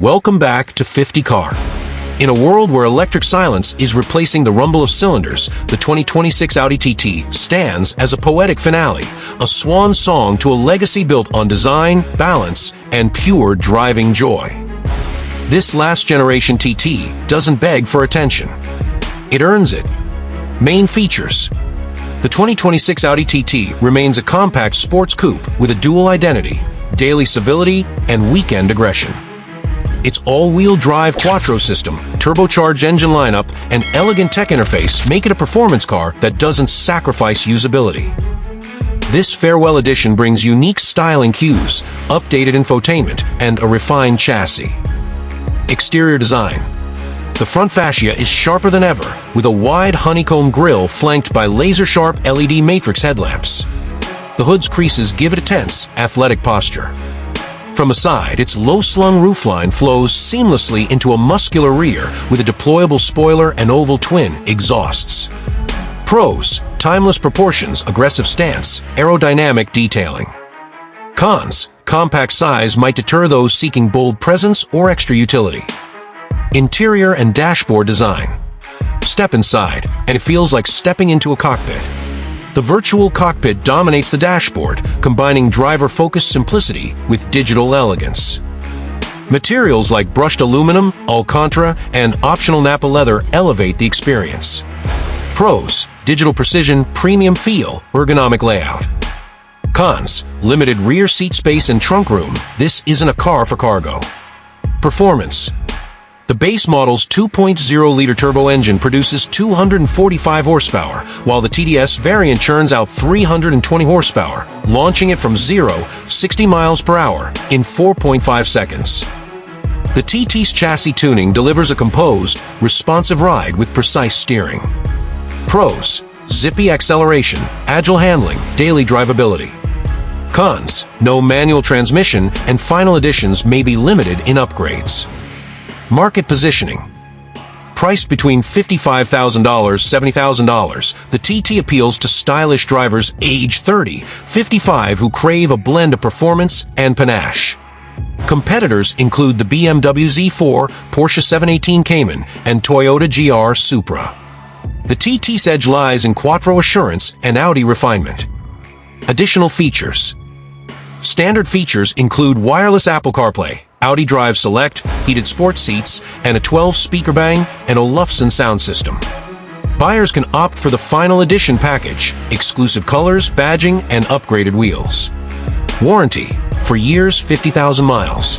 Welcome back to 50 Car. In a world where electric silence is replacing the rumble of cylinders, the 2026 Audi TT stands as a poetic finale, a swan song to a legacy built on design, balance, and pure driving joy. This last-generation TT doesn't beg for attention. It earns it. Main features. The 2026 Audi TT remains a compact sports coupe with a dual identity, daily civility and weekend aggression. Its all-wheel drive Quattro system, turbocharged engine lineup, and elegant tech interface make it a performance car that doesn't sacrifice usability. This farewell edition brings unique styling cues, updated infotainment, and a refined chassis. Exterior design. The front fascia is sharper than ever, with a wide honeycomb grille flanked by laser-sharp LED matrix headlamps. The hood's creases give it a tense, athletic posture. From the side, its low-slung roofline flows seamlessly into a muscular rear with a deployable spoiler and oval twin exhausts. Pros: timeless proportions, aggressive stance, aerodynamic detailing. Cons: compact size might deter those seeking bold presence or extra utility. Interior and dashboard design. Step inside, and it feels like stepping into a cockpit. The virtual cockpit dominates the dashboard, combining driver-focused simplicity with digital elegance. Materials like brushed aluminum, Alcantara, and optional Napa leather elevate the experience. Pros: digital precision, premium feel, ergonomic layout. Cons: limited rear seat space and trunk room. This isn't a car for cargo. Performance. The base model's 2.0-liter turbo engine produces 245 horsepower, while the TDS variant churns out 320 horsepower, launching it from 0-60 miles per hour in 4.5 seconds. The TT's chassis tuning delivers a composed, responsive ride with precise steering. Pros: zippy acceleration, agile handling, daily drivability. Cons: no manual transmission, and final editions may be limited in upgrades. Market positioning. Priced between $55,000 and $70,000, the TT appeals to stylish drivers age 30-55 who crave a blend of performance and panache. Competitors include the BMW Z4, Porsche 718 Cayman, and Toyota GR Supra. The TT's edge lies in Quattro assurance and Audi refinement. Additional features. Standard features include wireless Apple CarPlay, Audi Drive Select, heated sports seats, and a 12-speaker Bang & Olufsen sound system. Buyers can opt for the final edition package, exclusive colors, badging, and upgraded wheels. Warranty: for years, 50,000 miles.